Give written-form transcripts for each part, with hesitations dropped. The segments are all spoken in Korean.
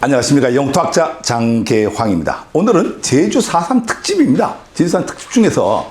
안녕하십니까. 영토학자 장계황입니다. 오늘은 제주 4.3 특집입니다. 제주 4.3 특집 중에서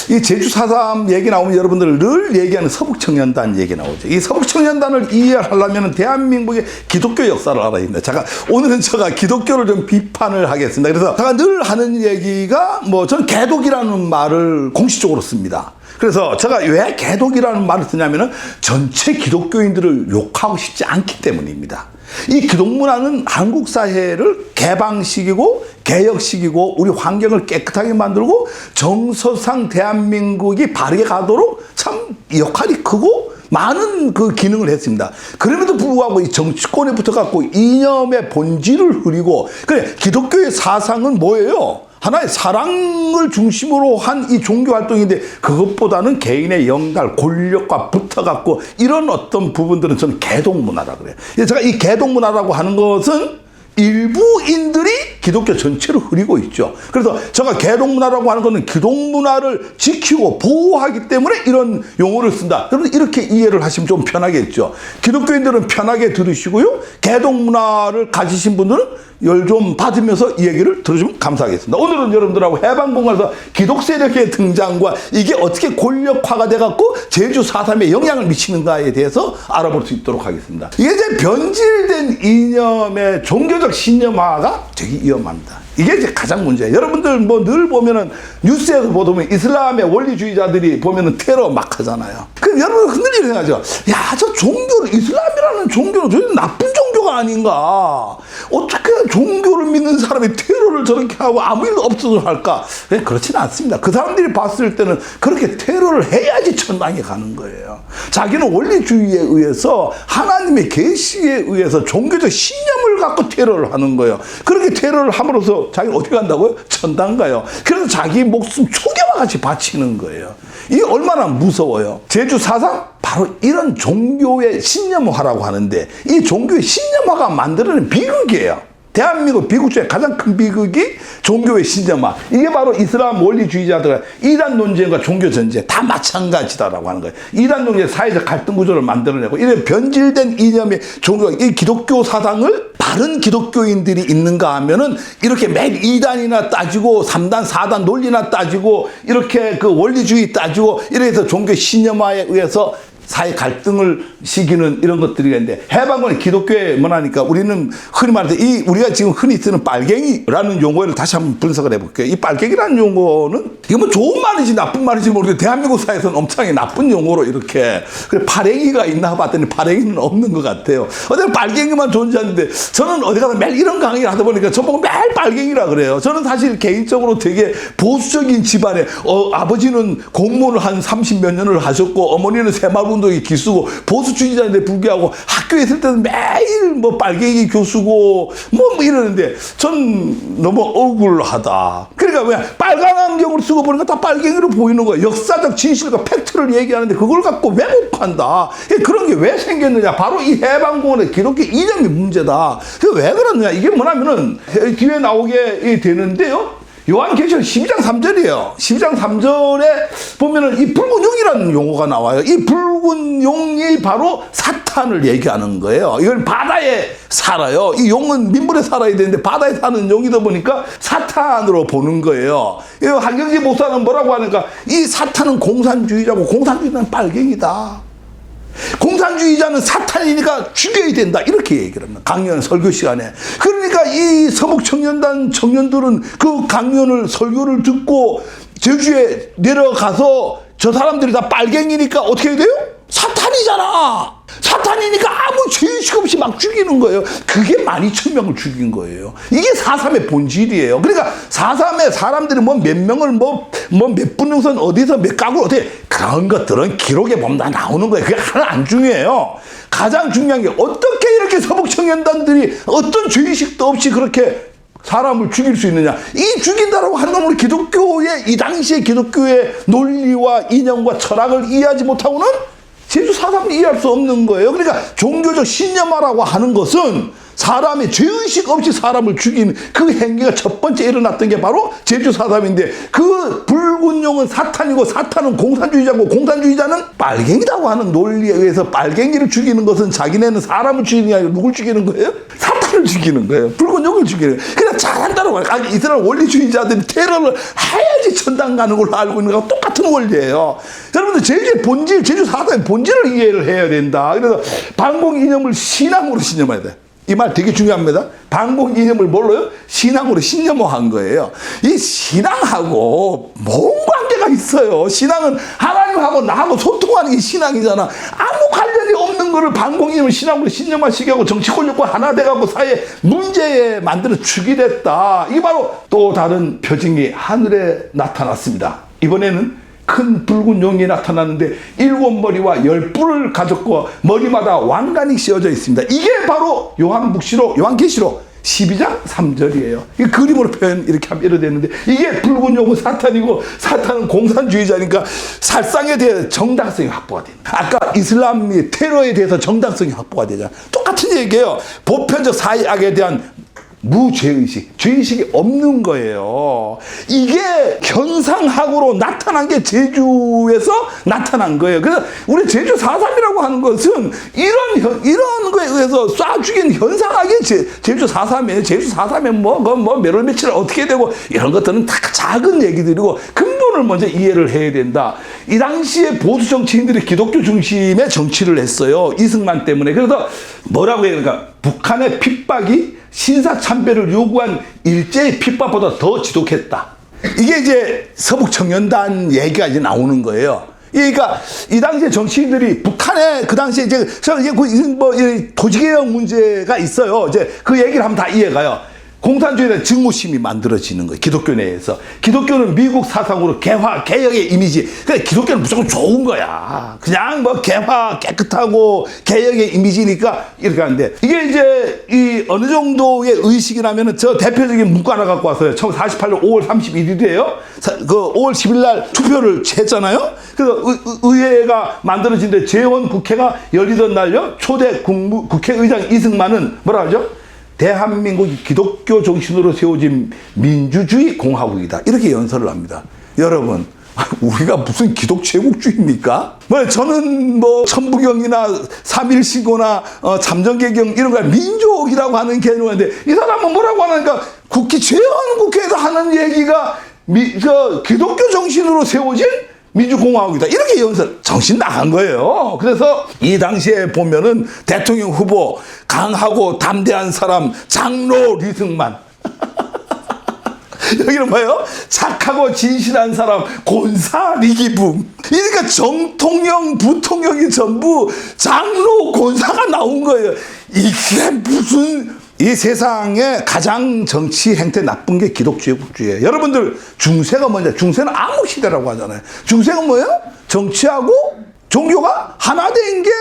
이 제주 4.3 얘기 나오면 여러분들 늘 얘기하는 서북청년단 얘기 나오죠. 이 서북청년단을 이해하려면 대한민국의 기독교 역사를 알아야 됩니다. 오늘은 제가 기독교를 좀 비판을 하겠습니다. 그래서 제가 늘 하는 얘기가 저는 개독이라는 말을 공식적으로 씁니다. 그래서 제가 왜 개독이라는 말을 쓰냐면은 전체 기독교인들을 욕하고 싶지 않기 때문입니다. 이 기독문화는 한국 사회를 개방시키고 개혁시키고 우리 환경을 깨끗하게 만들고 정서상 대한민국이 바르게 가도록 참 역할이 크고 많은 그 기능을 했습니다. 그럼에도 불구하고 이 정치권에 붙어갖고 이념의 본질을 흐리고, 그래, 기독교의 사상은 뭐예요? 하나의 사랑을 중심으로 한 이 종교 활동인데 그것보다는 개인의 영달, 권력과 붙어갖고 이런 어떤 부분들은 저는 개독문화라고 그래요. 제가 이 개독문화라고 하는 것은 일부인들이 기독교 전체를 흐리고 있죠. 그래서 제가 개독문화라고 하는 것은 기독문화를 지키고 보호하기 때문에 이런 용어를 쓴다. 여러분 이렇게 이해를 하시면 좀 편하겠죠. 기독교인들은 편하게 들으시고요. 개독문화를 가지신 분들은 열 좀 받으면서 이 얘기를 들어주면 감사하겠습니다. 오늘은 여러분들하고 해방공간에서 기독 세력의 등장과 이게 어떻게 권력화가 돼갖고 제주 4.3에 영향을 미치는가에 대해서 알아볼 수 있도록 하겠습니다. 이게 이제 변질된 이념의 종교적 신념화가 되게 위험합니다. 이게 이제 가장 문제예요. 여러분들 늘 보면은 뉴스에서 보면 이슬람의 원리주의자들이 보면은 테러 막 하잖아요. 그럼 여러분 흔들리는 생각하죠. 야, 저 종교를, 이슬람이라는 종교는 저희 나쁜 종교가 아닌가? 어떻게 종교를 믿는 사람이 테러를 저렇게 하고 아무 일도 없어도 할까? 그렇지는 않습니다. 그 사람들이 봤을 때는 그렇게 테러를 해야지 천당에 가는 거예요. 자기는 원리주의에 의해서 하나님의 계시에 의해서 종교적 신념을 갖고 테러를 하는 거예요. 그렇게 테러를 함으로써 자기는 어떻게 간다고요? 천당 가요. 그래서 자기 목숨 초계와 같이 바치는 거예요. 이게 얼마나 무서워요. 제주 4.3 바로 이런 종교의 신념화라고 하는데 이 종교의 신념화가 만들어낸 비극이에요. 대한민국 비극 중에 가장 큰 비극이 종교의 신념화. 이게 바로 이슬람 원리주의자들의 이단 논쟁과 종교 전쟁 다 마찬가지다라고 하는 거예요. 이단 논쟁 사회적 갈등 구조를 만들어내고 이런 변질된 이념의 종교, 이 기독교 사상을 바른 기독교인들이 있는가 하면은 이렇게 매일 2단이나 따지고 3단, 4단 논리나 따지고 이렇게 그 원리주의 따지고 이래서 종교 신념화에 의해서 사회 갈등을 시키는 이런 것들이 있는데 해방군은 기독교에 뭐하니까 우리는 흔히 말할 때 우리가 지금 흔히 쓰는 빨갱이라는 용어를 다시 한번 분석을 해볼게요. 이 빨갱이라는 용어는 이거 좋은 말인지 나쁜 말인지 모르겠는데 대한민국 사회에서는 엄청나게 나쁜 용어로 이렇게 그래 파랭이가 있나 봤더니 파랭이는 없는 것 같아요. 어쨌든 빨갱이만 존재하는데 저는 어디 가서 매일 이런 강의를 하다 보니까 저보고 매일 빨갱이라 그래요. 저는 사실 개인적으로 되게 보수적인 집안에 아버지는 공무원을 한 30몇 년을 하셨고 어머니는 새마을운동에 기수고 보수주의자인데 불구하고 학교에 있을 때는 매일 빨갱이 교수고 이러는데 전 너무 억울하다. 그러니까 왜 빨간 안경을 쓰고 보니까 다 빨갱이로 보이는 거예요. 역사적 진실과 팩트를 얘기하는데 그걸 갖고 왜곡한다. 그런 게 왜 생겼느냐. 바로 이 해방공원의 기독교 이념이 문제다. 왜 그러느냐. 이게 뭐냐면은 뒤에 나오게 되는데요. 요한계시록 12장 3절이에요. 12장 3절에 보면은 이 붉은 용이라는 용어가 나와요. 이 붉은 용이 바로 사탄을 얘기하는 거예요. 이건 바다에 살아요. 이 용은 민물에 살아야 되는데 바다에 사는 용이다 보니까 사탄으로 보는 거예요. 한경지 목사는 뭐라고 하니까 이 사탄은 공산주의자고 공산주의자는 빨갱이다. 공산주의자는 사탄이니까 죽여야 된다. 이렇게 얘기를 합니다. 강연 설교 시간에. 그러니까 이 서북청년단 청년들은 그 강연을 설교를 듣고 제주에 내려가서 저 사람들이 다 빨갱이니까 어떻게 해야 돼요? 사탄이잖아. 사탄이니까 아무 죄의식 없이 막 죽이는 거예요. 그게 12,000명을 죽인 거예요. 이게 4.3의 본질이에요. 그러니까 4.3의 사람들이 몇 명을 몇 분능선 어디서 몇 가구 어떻게 그런 것들은 기록에 보면 다 나오는 거예요. 그게 하나 안 중요해요. 가장 중요한 게 어떻게 이렇게 서북청년단들이 어떤 죄의식도 없이 그렇게 사람을 죽일 수 있느냐. 이 죽인다라고 하는 건 우리 기독교의 이 당시의 기독교의 논리와 이념과 철학을 이해하지 못하고는 제주 4.3을 이해할 수 없는 거예요. 그러니까 종교적 신념화라고 하는 것은 사람의 죄의식 없이 사람을 죽이는 그 행위가 첫 번째 일어났던 게 바로 제주 4.3인데 그 붉은 용은 사탄이고 사탄은 공산주의자고 공산주의자는 빨갱이라고 하는 논리에 의해서 빨갱이를 죽이는 것은 자기네는 사람을 죽이는 게 아니라 누굴 죽이는 거예요? 사탄을 욕을 죽이는 거예요. 붉은 욕을 죽이는 거예요. 그냥 잘한다고 해요. 아니, 이스라엘 원리주의자들이 테러를 해야지 천당 가는 걸로 알고 있는 거하고 똑같은 원리예요. 여러분들 제주의 본질, 제주 4.3의 본질을 이해를 해야 된다. 그래서 반공 이념을 신앙으로 신념해야 돼. 이 말 되게 중요합니다. 반공 이념을 뭘로요? 신앙으로 신념화한 거예요. 이 신앙하고 뭔 관계가 있어요? 신앙은 하나님하고 나하고 소통하는 게 신앙이잖아. 아무 관련이 없는 거를 반공 이념을 신앙으로 신념화시키고 하고 정치 권력과 하나 돼가고 사회 문제에 만들어 주게 됐다. 이게 바로 또 다른 표징이 하늘에 나타났습니다. 이번에는 큰 붉은 용이 나타났는데 7머리와 10뿔을 가졌고 머리마다 왕관이 씌워져 있습니다. 이게 바로 요한계시록 12장 3절이에요. 이 그림으로 표현 이렇게 하면 이렇게 되는데 이게 붉은 용은 사탄이고 사탄은 공산주의자니까 살상에 대해 정당성이 확보가 됩니다. 아까 이슬람이 테러에 대해서 정당성이 확보가 되잖아. 똑같은 얘기예요. 보편적 사회악에 대한 무죄의식, 죄의식이 없는 거예요. 이게 현상학으로 나타난 게 제주에서 나타난 거예요. 그래서 우리 제주 4.3이라고 하는 것은 이런 거에 의해서 쏴 죽인 현상학이 제주 4.3이에요. 제주 4.3에 뭐 몇월 며칠 어떻게 되고 이런 것들은 다 작은 얘기들이고 근본을 먼저 이해를 해야 된다. 이 당시에 보수 정치인들이 기독교 중심의 정치를 했어요. 이승만 때문에. 그래서 뭐라고 해야 될까? 북한의 핍박이 신사참배를 요구한 일제의 핍박보다 더 지독했다. 이게 이제 서북청년단 얘기가 이제 나오는 거예요. 그러니까 이 당시에 정치인들이 북한에 그 당시에 이제 뭐 도지개혁 문제가 있어요. 이제 그 얘기를 하면 다 이해가요. 공산주의에 대한 증오심이 만들어지는 거예요. 기독교 내에서. 기독교는 미국 사상으로 개혁의 이미지. 그러니까 기독교는 무조건 좋은 거야. 그냥 뭐 개화, 깨끗하고 개혁의 이미지니까 이렇게 하는데 이게 이제 이 어느 정도의 의식이라면은 저 대표적인 문구 하나 갖고 왔어요. 1948년 5월 31일이에요. 그 5월 10일 날 투표를 했잖아요. 그래서 의회가 만들어진데 재원 국회가 열리던 날요. 초대 국회의장 이승만은 뭐라 하죠? 대한민국이 기독교 정신으로 세워진 민주주의 공화국이다. 이렇게 연설을 합니다. 여러분, 우리가 무슨 기독 제국주의입니까? 저는 천부경이나 삼일신고나 잠정개경 이런 거 민족이라고 하는 개념인데 이 사람은 뭐라고 하니까 재헌국회에서 하는 얘기가 기독교 정신으로 세워진 민주공화국이다. 이렇게 연설 정신 나간 거예요. 그래서 이 당시에 보면은 대통령 후보 강하고 담대한 사람 장로 리승만 여기는 뭐예요? 착하고 진실한 사람 곤사 리기붕. 그러니까 정통령 부통령이 전부 장로 곤사가 나온 거예요. 이게 무슨 이 세상에 가장 정치 행태 나쁜 게 기독제국주의예요. 여러분들 중세가 뭐냐? 중세는 암흑시대라고 하잖아요. 중세가 뭐예요? 정치하고 종교가 하나 된 게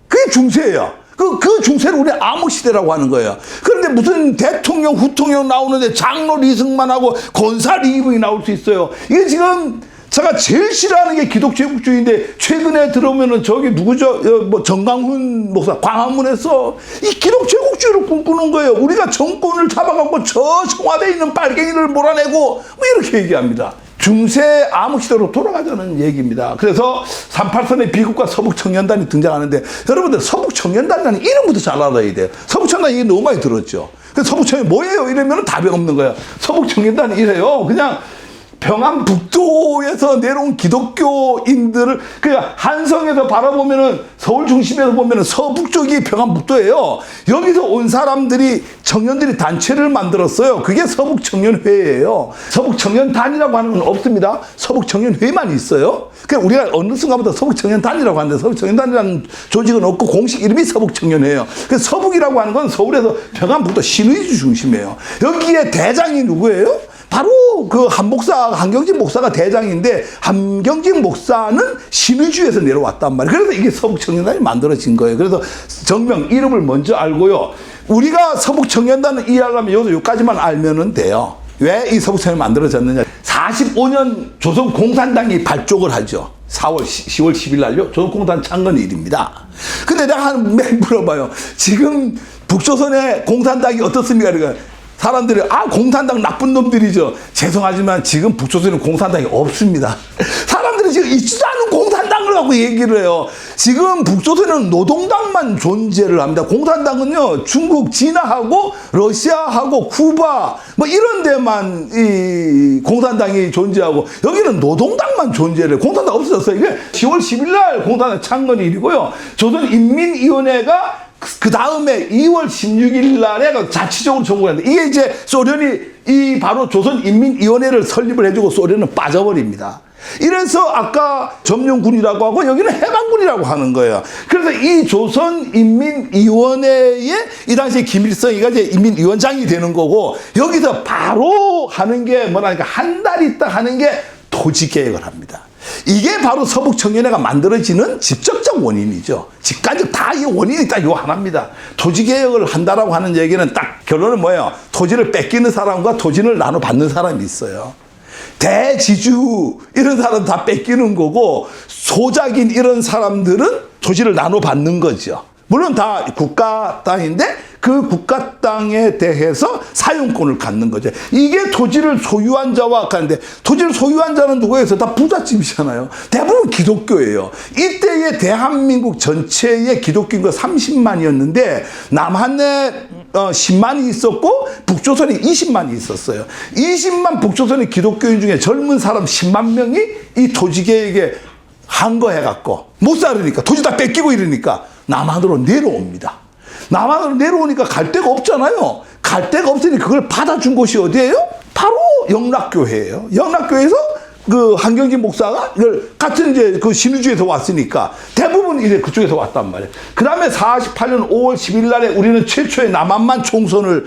그게 중세예요. 그 중세를 우리 암흑시대라고 하는 거예요. 그런데 무슨 대통령, 후통령 나오는데 장로 리승만하고 권사 리기붕이 나올 수 있어요. 이게 지금 제가 제일 싫어하는 게 기독제국주의인데 최근에 들어오면은 저기 누구죠? 정강훈 목사 광화문에서 이 기독제국주의를 꿈꾸는 거예요. 우리가 정권을 잡아갖고 저 청와대에 있는 빨갱이를 몰아내고 뭐 이렇게 얘기합니다. 중세 암흑시대로 돌아가자는 얘기입니다. 그래서 38선의 비극과 서북청년단이 등장하는데 여러분들 서북청년단이라는 이름부터 잘 알아야 돼요. 서북청년단 얘기 너무 많이 들었죠. 그래서 서북청년단 뭐예요? 이러면 답이 없는 거예요. 서북청년단이 이래요. 그냥 평안북도에서 내려온 기독교인들을 그러니까 한성에서 바라보면은 서울 중심에서 보면은 서북쪽이 평안북도예요. 여기서 온 사람들이 청년들이 단체를 만들었어요. 그게 서북청년회예요. 서북청년단이라고 하는 건 없습니다. 서북청년회만 있어요. 그러니까 우리가 어느 순간부터 서북청년단이라고 하는데 서북청년단이라는 조직은 없고 공식 이름이 서북청년회예요. 그래서 서북이라고 하는 건 서울에서 평안북도 신의주 중심이에요. 여기에 대장이 누구예요? 바로 그 한경진 목사가 대장인데 한경진 목사는 신의주에서 내려왔단 말이에요. 그래서 이게 서북청년단이 만들어진 거예요. 그래서 정명 이름을 먼저 알고요. 우리가 서북청년단을 이해하려면 여기까지만 알면 돼요. 왜 이 서북청년단이 만들어졌느냐. 45년 조선공산당이 발족을 하죠. 10월 10일 날요. 조선공산당 창건일입니다. 근데 내가 물어봐요. 지금 북조선의 공산당이 어떻습니까? 그러니까 사람들이 공산당 나쁜 놈들이죠. 죄송하지만 지금 북조선에는 공산당이 없습니다. 사람들이 지금 있지도 않은 공산당을 그걸 갖고 얘기를 해요. 지금 북조선에는 노동당만 존재를 합니다. 공산당은요, 중국, 진화하고 러시아하고 쿠바 뭐 이런 데만 이 공산당이 존재하고 여기는 노동당만 존재를 해요. 공산당 없어졌어요. 이게 10월 10일 날 공산당 창건일이고요. 조선인민위원회가 그 다음에 2월 16일 날에 자치적으로 정부했는데 이게 이제 소련이 이 바로 조선인민위원회를 설립을 해주고 소련은 빠져버립니다. 이래서 아까 점령군이라고 하고 여기는 해방군이라고 하는 거예요. 그래서 이 조선인민위원회에 이 당시에 김일성이가 이제 인민위원장이 되는 거고 여기서 바로 하는 게 뭐라니까 한 달 있다 하는 게 토지개혁을 합니다. 이게 바로 서북청년회가 만들어지는 직접적 원인이죠. 직간접 다 이 원인이 딱 요 하나입니다. 토지개혁을 한다라고 하는 얘기는 딱 결론은 뭐예요? 토지를 뺏기는 사람과 토지를 나눠받는 사람이 있어요. 대지주 이런 사람 다 뺏기는 거고 소작인 이런 사람들은 토지를 나눠받는 거죠. 물론 다 국가 땅인데 그 국가 땅에 대해서 사용권을 갖는 거죠. 이게 토지를 소유한 자와 하는데 토지를 소유한 자는 누구에서 다 부잣집이잖아요. 대부분 기독교예요. 이때의 대한민국 전체의 기독교 인구가 30만이었는데 남한에 10만이 있었고 북조선에 20만이 있었어요. 20만 북조선의 기독교인 중에 젊은 사람 10만 명이 이 토지개혁에 항거해갖고 못 살으니까 토지 다 뺏기고 이러니까 남한으로 내려옵니다. 남한으로 내려오니까 갈 데가 없잖아요. 갈 데가 없으니 그걸 받아준 곳이 어디예요? 바로 영락교회예요. 영락교회에서 그 한경진 목사가 이걸 같은 이제 그 신의주에서 왔으니까 대부분 이제 그쪽에서 왔단 말이에요. 그 다음에 48년 5월 10일 날에 우리는 최초의 남한만 총선을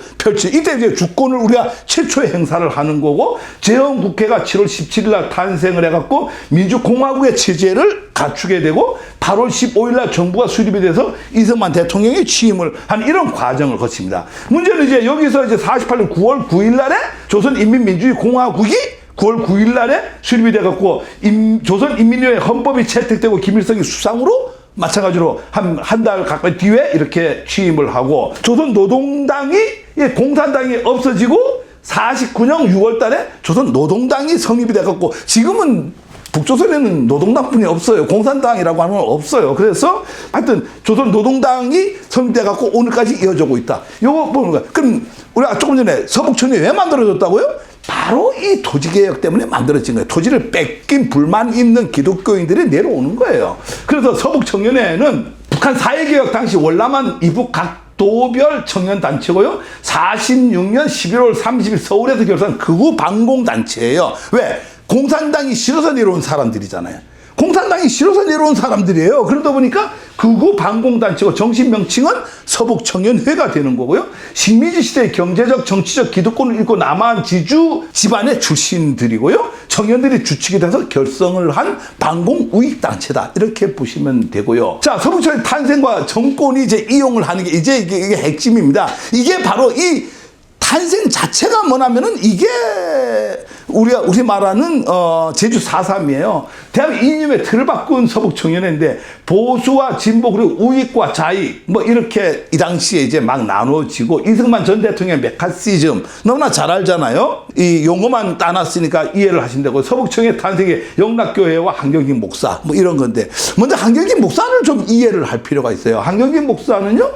이때 이제 주권을 우리가 최초의 행사를 하는 거고 제헌국회가 7월 17일 날 탄생을 해갖고 민주공화국의 체제를 갖추게 되고 8월 15일 날 정부가 수립이 돼서 이승만 대통령이 취임을 한 이런 과정을 거칩니다. 문제는 이제 여기서 이제 48년 9월 9일 날에 조선인민민주주의공화국이 9월 9일 날에 수립이 돼갖고 조선인민위원회 헌법이 채택되고 김일성이 수상으로 마찬가지로 한 달 가까이 뒤에 이렇게 취임을 하고 조선노동당이 공산당이 없어지고 49년 6월 달에 조선노동당이 성립이 돼갖고 지금은 북조선에는 노동당뿐이 없어요. 공산당이라고 하는 건 없어요. 그래서 하여튼 조선노동당이 성립돼갖고 오늘까지 이어지고 있다. 요거 보는 거야. 그럼 우리가 조금 전에 서북청년이 왜 만들어졌다고요? 바로 이 토지개혁 때문에 만들어진 거예요. 토지를 뺏긴 불만 있는 기독교인들이 내려오는 거예요. 그래서 서북청년회는 북한 사회개혁 당시 월남한 이북 각 도별 청년단체고요. 46년 11월 30일 서울에서 결성한 극우 반공단체예요. 왜? 공산당이 싫어서 내려온 사람들이잖아요. 공산당이 싫어서 내려온 사람들이에요. 그러다 보니까 극우 반공단체고 정식 명칭은 서북청년회가 되는 거고요. 식민지 시대의 경제적, 정치적 기득권을 잃고 남한 지주 집안의 출신들이고요. 청년들이 주축이 돼서 결성을 한 반공우익단체다. 이렇게 보시면 되고요. 자, 서북청년 탄생과 정권이 이제 이용을 하는 게 이제 이게 핵심입니다. 이게 바로 이 탄생 자체가 뭐냐면은 이게 우리 말하는 제주 4.3이에요. 대한민국 이념의 틀을 바꾼 서북청년회인데 보수와 진보 그리고 우익과 좌익 뭐 이렇게 이 당시에 이제 막 나눠지고 이승만 전 대통령의 메카시즘 너무나 잘 알잖아요. 이 용어만 따놨으니까 이해를 하신다고. 서북청년회 탄생의 영락교회와 한경진 목사 뭐 이런 건데 먼저 한경진 목사를 좀 이해를 할 필요가 있어요. 한경진 목사는요.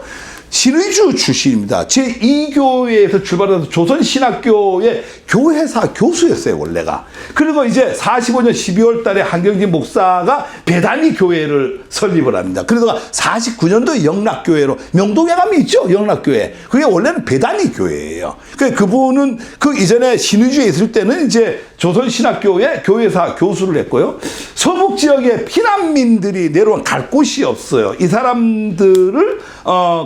신의주 출신입니다. 제2교회에서 출발해서 조선신학교의 교회사 교수였어요, 원래가. 그리고 이제 45년 12월 달에 한경진 목사가 배단위 교회를 설립을 합니다. 그러다가 49년도에 영락교회로, 명동에 가면 있죠, 영락교회. 그게 원래는 배단위 교회예요. 그분은 그 이전에 신의주에 있을 때는 이제 조선신학교의 교회사 교수를 했고요. 서북 지역에 피난민들이 내려온 갈 곳이 없어요. 이 사람들을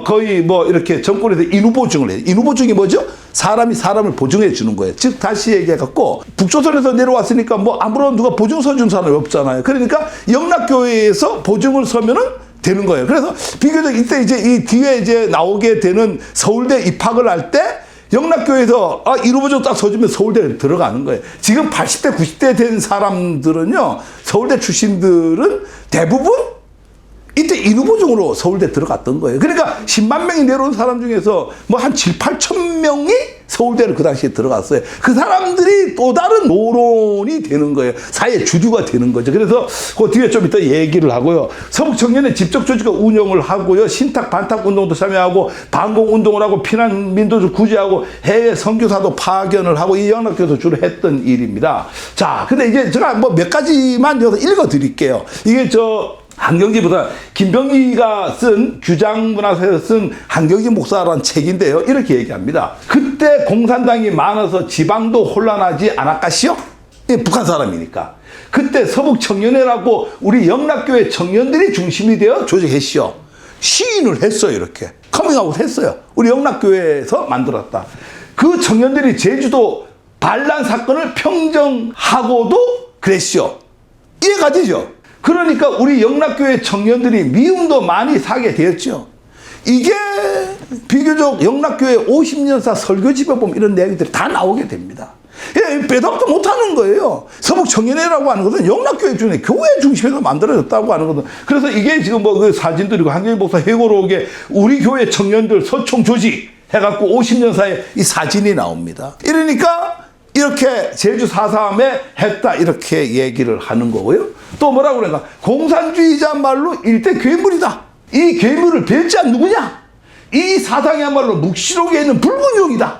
거의 뭐 이렇게 정권에서 인후보증을 해요. 인후보증이 뭐죠? 사람이 사람을 보증해 주는 거예요. 즉 다시 얘기해갖고 북조선에서 내려왔으니까 뭐 아무런 누가 보증 서준 사람이 없잖아요. 그러니까 영락교회에서 보증을 서면은 되는 거예요. 그래서 비교적 이때 이제 이 뒤에 이제 나오게 되는 서울대 입학을 할 때 영락교회에서 인후보증 딱 서주면 서울대에 들어가는 거예요. 지금 80대 90대 된 사람들은요, 서울대 출신들은 대부분 이때 인후보증으로 서울대 들어갔던 거예요. 그러니까 10만 명이 내려온 사람 중에서 뭐 한 7, 8천 명이 서울대를 그 당시에 들어갔어요. 그 사람들이 또 다른 노론이 되는 거예요. 사회 주류가 되는 거죠. 그래서 그 뒤에 좀 이따 얘기를 하고요. 서북청년회 집적조직과 운영을 하고요. 신탁 반탁 운동도 참여하고 반공 운동을 하고 피난민도를 구제하고 해외 선교사도 파견을 하고 이 영락교에서 주로 했던 일입니다. 자, 근데 이제 제가 뭐 몇 가지만 여기서 읽어 드릴게요. 이게 한경지보다 김병기가 쓴 규장문화사에서 쓴 한경지 목사라는 책인데요. 이렇게 얘기합니다. 그때 공산당이 많아서 지방도 혼란하지 않았까시요? 북한 사람이니까. 그때 서북청년회라고 우리 영락교회 청년들이 중심이 되어 조직했시오. 시인을 했어요. 이렇게 커밍아웃 했어요. 우리 영락교회에서 만들었다. 그 청년들이 제주도 반란 사건을 평정하고도 그랬시오. 이해가 되죠? 그러니까 우리 영락교회 청년들이 미움도 많이 사게 되었죠. 이게 비교적 영락교회 50년사 설교집에 보면 이런 내용들이 다 나오게 됩니다. 배답도 못하는 거예요. 서북청년회라고 하는 것은 영락교회 중에 교회 중심에서 만들어졌다고 하는 거든. 그래서 이게 지금 뭐 그 사진들이고 한경지 목사 회고록에 우리 교회 청년들 서총 조직 해갖고 50년사에 이 사진이 나옵니다. 이러니까 이렇게 제주 4.3에 했다 이렇게 얘기를 하는 거고요. 또 뭐라고 그러나 공산주의자 말로 일대 괴물이다. 이 괴물을 벨자 누구냐? 이 사상이야말로 묵시록에 있는 붉은 용이다.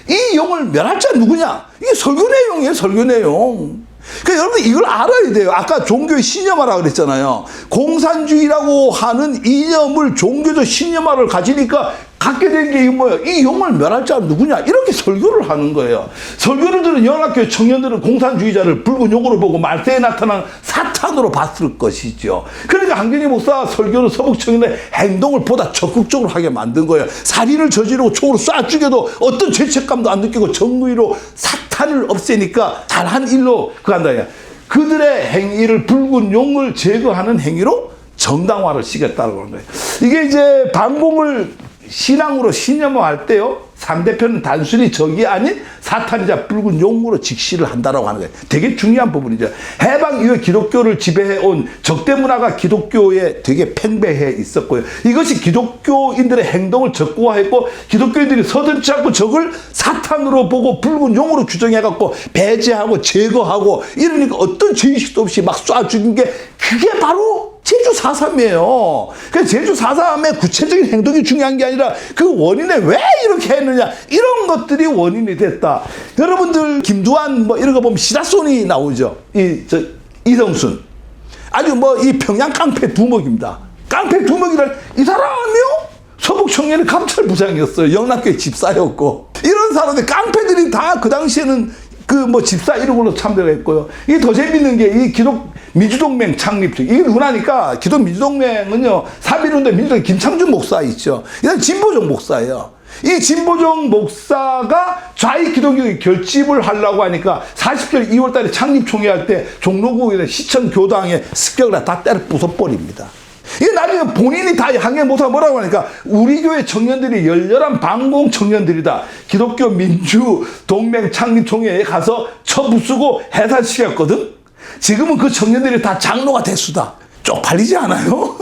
이 용을 멸할 자 누구냐? 이게 설교 내용이에요. 설교 내용. 그러니까 여러분 이걸 알아야 돼요. 아까 종교의 신념화라고 그랬잖아요. 공산주의라고 하는 이념을 종교적 신념화를 가지니까 갖게 된 게 뭐예요? 이 용을 멸할 자는 누구냐? 이렇게 설교를 하는 거예요. 설교를 들은 영락교회 청년들은 공산주의자를 붉은 용으로 보고 말세에 나타난 사탄으로 봤을 것이죠. 그러니까 한경지 목사 설교는 서북청년의 행동을 보다 적극적으로 하게 만든 거예요. 살인을 저지르고 총으로 쏴 죽여도 어떤 죄책감도 안 느끼고 정의로 사탄을 없애니까 잘한 일로 그간다. 그들의 행위를 붉은 용을 제거하는 행위로 정당화를 시켰다고 하는 거예요. 이게 이제 반공을 신앙으로 신념화할 때요, 상대편은 단순히 적이 아닌 사탄이자 붉은 용으로 직시를 한다라고 하는 거예요. 되게 중요한 부분이죠. 해방 이후에 기독교를 지배해온 적대 문화가 기독교에 되게 팽배해 있었고요. 이것이 기독교인들의 행동을 적고화했고 기독교인들이 서슴지 않고 적을 사탄으로 보고 붉은 용으로 규정해갖고 배제하고 제거하고 이러니까 어떤 죄의식도 없이 막 쏴 죽인 게 그게 바로 제주 4.3이에요. 그래서 제주 4.3의 구체적인 행동이 중요한 게 아니라 그 원인에 왜 이렇게 했느냐, 이런 것들이 원인이 됐다. 여러분들 김두한 뭐 이런 거 보면 시다손이 나오죠. 이성순 아주 뭐 이 평양 깡패 두목입니다. 깡패 두목이란 이 사람이요 서북청년의 감찰부장이었어요. 영락교회 집사였고 이런 사람들 깡패들이 다 그 당시에는 그 뭐 집사 이런 걸로 참여했고요. 이게 더 재밌는 게 이 민주동맹 창립 중 이게 누구나니까 기독민주동맹은요 3.1운동 민주당 김창준 목사 있죠. 이건 진보적 목사예요. 이 진보적 목사가 좌익 기독교 결집을 하려고 하니까 40년 2월달에 창립총회 할 때 종로구에 시청 교당에 습격을 다 때려 부숴버립니다. 이게 나중에 본인이 다 한경지 목사가 뭐라고 하니까 우리 교회 청년들이 열렬한 반공 청년들이다. 기독교 민주동맹 창립총회에 가서 처부수고 해산시켰거든. 지금은 그 청년들이 다 장로가 됐수다. 쪽팔리지 않아요?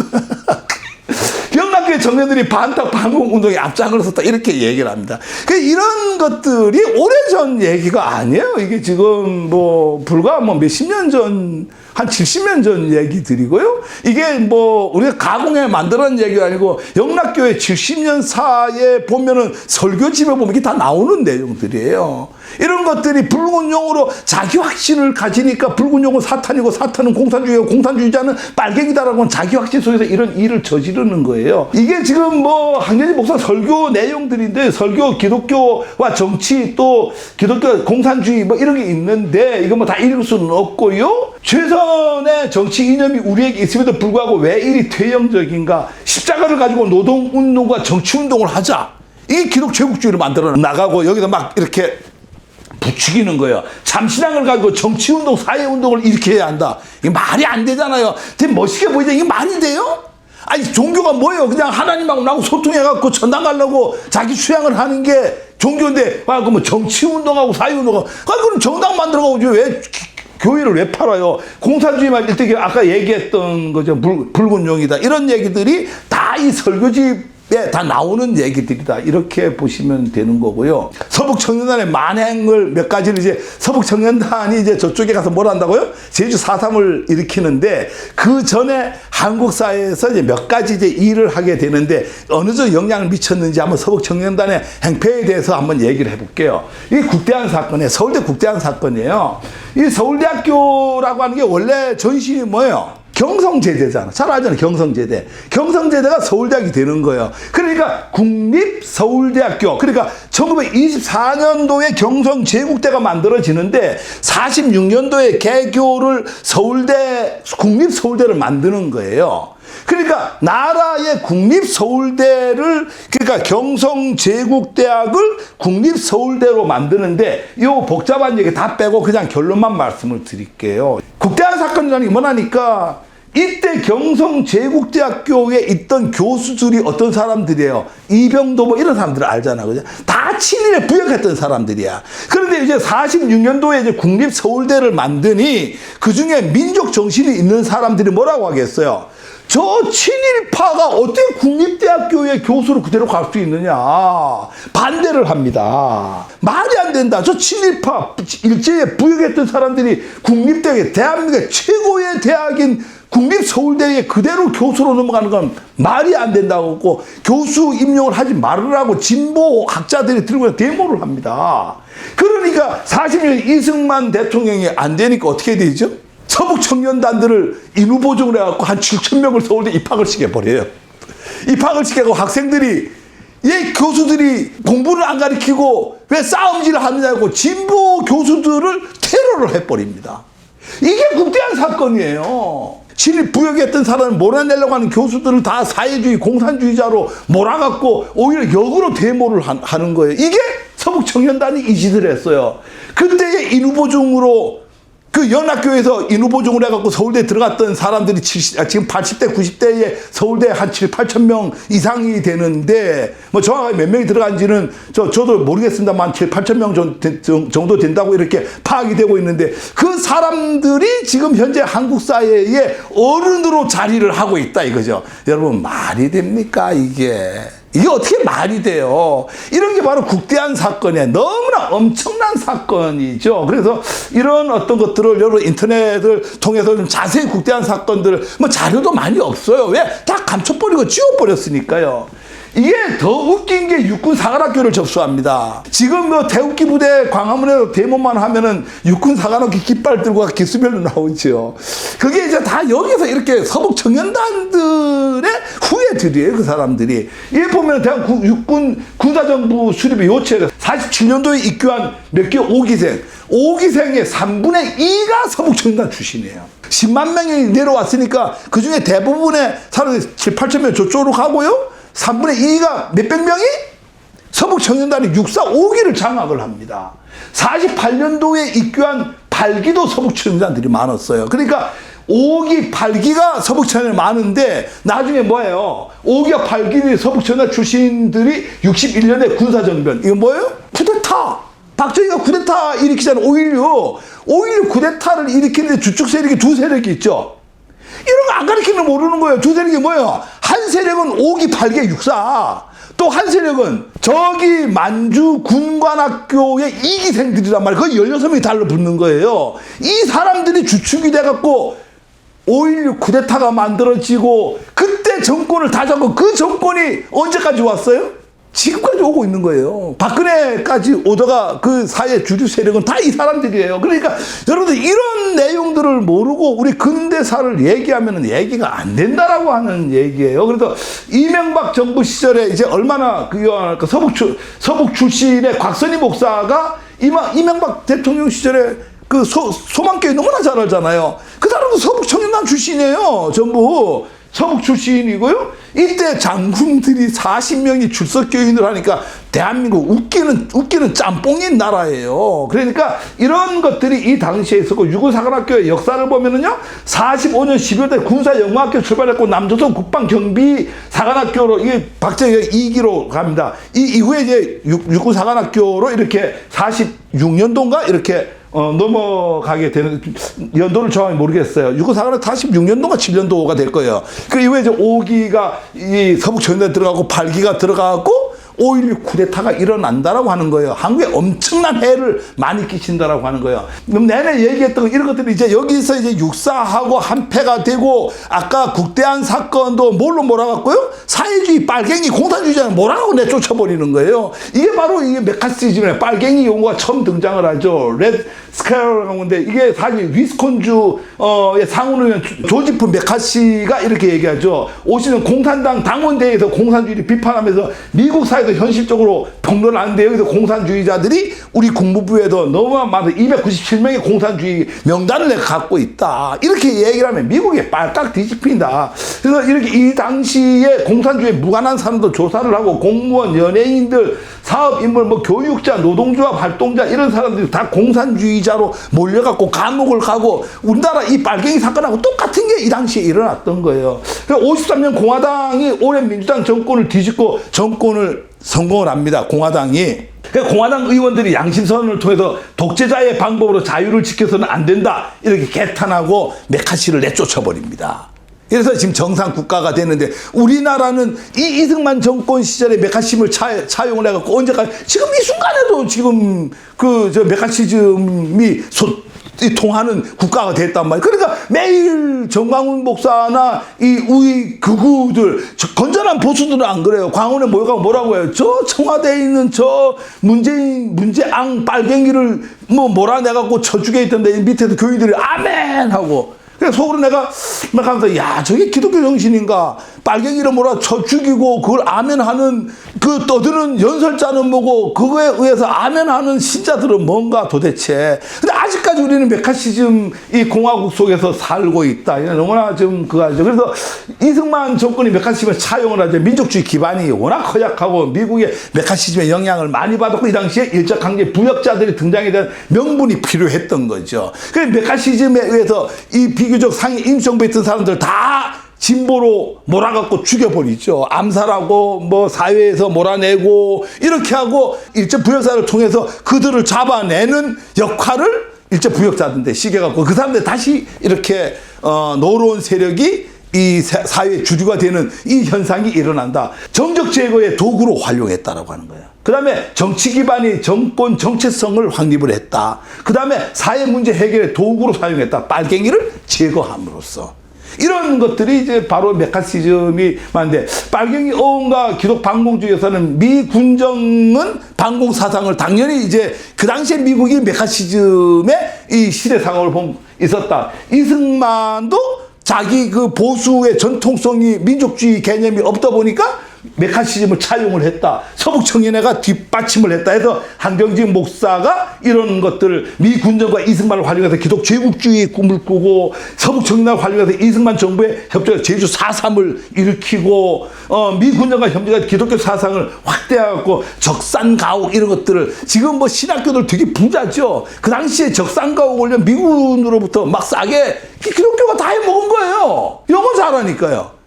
영락교회 청년들이 반탁 반공 운동에 앞장을 섰다 이렇게 얘기를 합니다. 이런 것들이 오래전 얘기가 아니에요. 이게 지금 뭐 불과 뭐 몇십 년 전, 한 70년 전 얘기들이고요. 이게 뭐 우리가 가공해 만들어낸 얘기가 아니고 영락교회 70년사에 보면은 설교집에 보면 이게 다 나오는 내용들이에요. 이런 것들이 붉은 용으로 자기 확신을 가지니까 붉은 용은 사탄이고 사탄은 공산주의고 공산주의자는 빨갱이다라고 하는 자기 확신 속에서 이런 일을 저지르는 거예요. 이게 지금 뭐 한경지 목사 설교 내용들인데 설교 기독교와 정치 또 기독교 공산주의 뭐 이런 게 있는데 이거 뭐 다 읽을 수는 없고요. 최선의 정치 이념이 우리에게 있음에도 불구하고 왜 이리 퇴행적인가? 십자가를 가지고 노동운동과 정치운동을 하자. 이 기독 제국주의를 만들어 나가고 여기다 막 이렇게 부추기는 거예요. 참신앙을 가지고 정치운동, 사회운동을 이렇게 해야 한다. 이게 말이 안 되잖아요. 되게 멋있게 보이죠? 이게 말이 돼요? 아니, 종교가 뭐예요? 그냥 하나님하고 나하고 소통해갖고 천당 가려고 자기 수양을 하는 게 종교인데, 뭐 정치운동하고 사회운동하고, 그럼 정당 만들어가고 왜 교회를 왜 팔아요? 공산주의만 일대 아까 얘기했던 거죠. 붉은 용이다. 이런 얘기들이 다 이 설교집 다 나오는 얘기들이다. 이렇게 보시면 되는 거고요. 서북청년단의 만행을 몇 가지를 이제 서북청년단이 이제 저쪽에 가서 뭘 한다고요? 제주 4.3을 일으키는데 그 전에 한국 사회에서 이제 몇 가지 이제 일을 하게 되는데 어느 정도 영향을 미쳤는지 한번 서북청년단의 행패에 대해서 한번 얘기를 해볼게요. 이 국대한 사건이에요. 서울대 국대한 사건이에요. 이 서울대학교라고 하는 게 원래 전신이 뭐예요? 경성제대잖아. 잘 알잖아요. 경성제대. 경성제대가 서울대학이 되는 거예요. 그러니까 국립서울대학교. 그러니까 1924년도에 경성제국대가 만들어지는데 46년도에 개교를 국립서울대를 만드는 거예요. 그러니까 나라의 국립서울대를 그러니까 경성제국대학을 국립서울대로 만드는데 이 복잡한 얘기 다 빼고 그냥 결론만 말씀을 드릴게요. 국대한 사건이라는 게 뭐냐니까 이때 경성제국대학교에 있던 교수들이 어떤 사람들이에요? 이병도 뭐 이런 사람들 알잖아. 그죠? 다 친일에 부역했던 사람들이야. 그런데 이제 46년도에 이제 국립서울대를 만드니 그 중에 민족 정신이 있는 사람들이 뭐라고 하겠어요? 저 친일파가 어떻게 국립대학교의 교수로 그대로 갈 수 있느냐. 반대를 합니다. 말이 안 된다. 저 친일파, 일제에 부역했던 사람들이 국립대학에 대한민국의 최고의 대학인 국립서울대에 그대로 교수로 넘어가는 건 말이 안 된다고 하고 교수 임용을 하지 말으라고 진보 학자들이 들고 데모를 합니다. 그러니까 40년 이승만 대통령이 안 되니까 어떻게 되죠? 서북청년단들을 인후보증을 해갖고 한 7,000명을 서울대 입학을 시켜버려요. 입학을 시켜고 학생들이 이 교수들이 공부를 안 가르치고 왜 싸움질을 하느냐고 진보 교수들을 테러를 해버립니다. 이게 국대한 사건이에요. 친일 부역했던 사람을 몰아내려고 하는 교수들을 다 사회주의 공산주의자로 몰아갖고 오히려 역으로 데모를 하는 거예요. 이게 서북청년단이 이 짓을 했어요. 그때의 인후보증으로 그 연합교에서 인후보증을 해갖고 서울대에 들어갔던 사람들이 지금 80대, 90대에 서울대 한 7, 8천 명 이상이 되는데, 뭐 정확하게 몇 명이 들어간지는 저도 모르겠습니다만 7, 8천 명 정도 된다고 이렇게 파악이 되고 있는데, 그 사람들이 지금 현재 한국 사회에 어른으로 자리를 하고 있다 이거죠. 여러분, 말이 됩니까, 이게? 이게 어떻게 말이 돼요? 이런 게 바로 국대한 사건이에요. 너무나 엄청난 사건이죠. 그래서 이런 어떤 것들을 여러분 인터넷을 통해서 좀 자세히 국대한 사건들, 뭐 자료도 많이 없어요. 왜? 다 감춰버리고 지워버렸으니까요. 이게 더 웃긴 게 육군 사관학교를 접수합니다. 지금 뭐 태극기 부대 광화문에서 데모만 하면은 육군 사관학교 깃발 들고 기수별로 나오죠. 그게 이제 다 여기서 이렇게 서북 청년단들의 후예들이에요, 그 사람들이. 이 보면 대한민국 육군 군사정부 수립의 요체를 47년도에 입교한 몇 개 5기생. 5기생의 3분의 2가 서북 청년단 출신이에요. 10만 명이 내려왔으니까 그 중에 대부분의 사람들이 7, 8천 명 저쪽으로 가고요. 3분의 2가 몇백 명이 서북청년단이 6사 5기를 장악을 합니다. 48년도에 입교한 8기도 서북청년단들이 많았어요. 그러니까 5기, 8기가 서북청년단이 많은데 나중에 뭐예요? 5기와 8기 서북청년단 출신들이 61년에 군사정변. 이거 뭐예요? 쿠데타. 박정희가 쿠데타 일으키잖아요. 5.16 쿠데타를 일으키는데 주축 세력이 두 세력이 있죠. 이런 거 안 가르치는 모르는 거예요. 두 세력이 뭐예요? 한 세력은 5기, 8기, 6사. 또 한 세력은 저기 만주 군관학교의 2기생들이란 말이에요. 거의 16명이 달라붙는 거예요. 이 사람들이 주축이 돼갖고 5.16 쿠데타가 만들어지고 그때 정권을 다 잡고 그 정권이 언제까지 왔어요? 지금까지 오고 있는 거예요. 박근혜까지 오다가 그 사회 주류 세력은 다 이 사람들이에요. 그러니까 여러분들 이런 내용들을 모르고 우리 근대사를 얘기하면 얘기가 안 된다라고 하는 얘기예요. 그래서 이명박 정부 시절에 이제 얼마나 서북 출신의 곽선희 목사가 이명박 대통령 시절에 그 소망교회 너무나 잘 알잖아요. 그 사람도 서북 청년단 출신이에요. 전부. 서북 출신이고요. 이때 장군들이 40명이 출석교인을 하니까 대한민국 웃기는 짬뽕인 나라예요. 그러니까 이런 것들이 이 당시에 있었고 육군사관학교의 역사를 보면은요. 45년 12월에 군사영화학교 출발했고 남조선 국방경비사관학교로 이게 박정희가 2기로 갑니다. 이 이후에 이제 육군사관학교로 이렇게 46년도인가 이렇게 넘어가게 되는, 연도를 정확히 모르겠어요. 유고사관은 46년도가 7년도가 될 거예요. 그 이후에 이제 5기가 이 서북청년단에 들어가고 8기가 들어가고 5.16 쿠데타가 일어난다라고 하는 거예요. 한국에 엄청난 해를 많이 끼친다라고 하는 거예요. 그럼 내내 얘기했던 이런 것들이 이제 여기서 이제 육사하고 한패가 되고, 아까 국대안 사건도 뭘로 몰아갔고요? 사회주의 빨갱이 공산주의자는 몰아가고 내쫓아버리는 거예요. 이게 바로 이게 메카시즘의 빨갱이 용어가 처음 등장을 하죠. 레드 스카이라고 하는데, 이게 사실 위스콘주의 상원의원 조지프 메카시가 이렇게 얘기하죠. 50년 공산당 당원대회에서 공산주의를 비판하면서 미국 사회도 현실적으로 평론하는데, 여기서 공산주의자들이 우리 국무부에도 너무 많은 297명의 공산주의 명단을 내가 갖고 있다, 이렇게 얘기를 하면 미국에 빨딱 뒤집힌다. 그래서 이렇게 이 당시에 공산주의에 무관한 사람도 조사를 하고, 공무원, 연예인들, 사업인물, 뭐 교육자, 노동조합 활동자, 이런 사람들이 다 공산주의자로 몰려갖고 감옥을 가고, 우리나라 이 빨갱이 사건하고 똑같은 게 이 당시에 일어났던 거예요. 53년 공화당이 오랜 민주당 정권을 뒤집고 정권을 성공을 합니다. 공화당이. 그러니까 공화당 의원들이 양심선언을 통해서 독재자의 방법으로 자유를 지켜서는 안 된다, 이렇게 개탄하고 메카시를 내쫓아버립니다. 그래서 지금 정상 국가가 되는데, 우리나라는 이 이승만 정권 시절에 메카시즘을 차용을 해갖고 언제까지, 지금 이 순간에도 지금 메카시즘이 통하는 국가가 됐단 말이에요. 그러니까 매일 정광훈 목사나 이 우리 극우들, 건전한 보수들은 안 그래요. 광화문에 모여가고 뭐라고 해요? 저 청와대에 있는 저 문재앙 빨갱이를 뭐 몰아내갖고 저쪽에 있던데, 밑에서 교인들이 아멘 하고. 그래서 속으로 내가 막 하면서, 야, 저게 기독교 정신인가? 빨갱이를 몰아 쳐 죽이고 그걸 아멘하는 그 떠드는 연설자는 뭐고, 그거에 의해서 아멘하는 신자들은 뭔가 도대체. 근데 아직까지 우리는 메카시즘 이 공화국 속에서 살고 있다. 너무나 좀 그거죠. 그래서 이승만 정권이 메카시즘을 차용을 하죠. 민족주의 기반이 워낙 허약하고 미국의 메카시즘의 영향을 많이 받았고, 이 당시에 일제강제 부역자들이 등장에 대한 명분이 필요했던 거죠. 그래서 메카시즘에 의해서 이 비교적 상위 임시정부에 있던 사람들 다 진보로 몰아갖고 죽여버리죠. 암살하고 뭐 사회에서 몰아내고 이렇게 하고, 일제 부역사를 통해서 그들을 잡아내는 역할을 일제 부역자들한테 시켜갖고, 그 사람들 다시 이렇게 노로운 세력이 이 사회의 주류가 되는 이 현상이 일어난다. 정적 제거의 도구로 활용했다라고 하는 거예요. 그 다음에 정치 기반이 정권 정체성을 확립을 했다. 그 다음에 사회 문제 해결의 도구로 사용했다. 빨갱이를 제거함으로써. 이런 것들이 이제 바로 메카시즘이 많은데, 빨갱이 어원과 기독 반공주의에서는 미 군정은 반공 사상을 당연히 이제 그 당시에 미국이 메카시즘의 이 시대 상황을 있었다. 이승만도 자기 그 보수의 전통성이 민족주의 개념이 없다 보니까 메카시즘을 차용을 했다. 서북청년회가 뒷받침을 했다 해서 한경직 목사가 이런 것들을, 미 군정과 이승만을 활용해서 기독 제국주의의 꿈을 꾸고, 서북청년회를 활용해서 이승만 정부의 협조해서 제주 4.3을 일으키고, 미 군정과 협조해서 기독교 사상을 확대하고 적산가옥 이런 것들을, 지금 뭐 신학교들 되게 부자죠. 그 당시에 적산가옥 올려 미군으로부터 막 싸게 기독교가 다 해먹은 거예요. 영어 잘하니까요.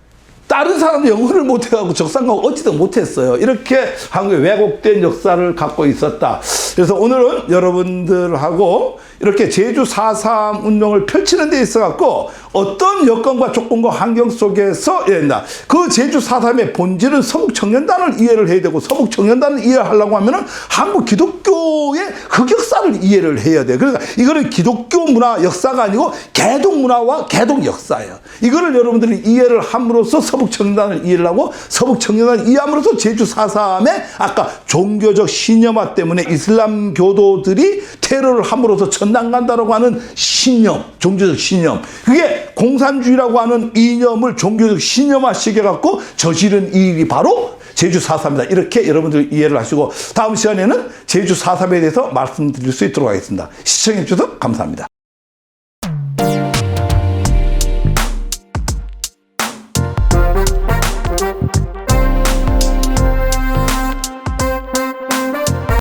다른 사람도 영어를 못해가지고 적산가옥 어찌든 못했어요. 이렇게 한국의 왜곡된 역사를 갖고 있었다. 그래서 오늘은 여러분들하고 이렇게 제주 4.3 운동을 펼치는 데 있어갖고 어떤 여건과 조건과 환경 속에서 해야 된다. 그 제주 4.3의 본질은 서북청년단을 이해를 해야 되고, 서북청년단을 이해하려고 하면은 한국 기독교의 흑역사를 이해를 해야 돼요. 그러니까 이거는 기독교 문화 역사가 아니고 개독 문화와 개독 역사예요. 이거를 여러분들이 이해를 함으로써 서북청년단을 이해를 하고, 서북청년단을 이해함으로써 제주 4.3의 아까 종교적 신념화 때문에 이슬람 교도들이 테러를 함으로써 천당 간다라고 하는 신념, 종교적 신념, 그게 공산주의라고 하는 이념을 종교적 신념화 시켜갖고 저지른 일이 바로 제주 4.3이다. 이렇게 여러분들 이해를 하시고, 다음 시간에는 제주 4.3에 대해서 말씀드릴 수 있도록 하겠습니다. 시청해 주셔서 감사합니다.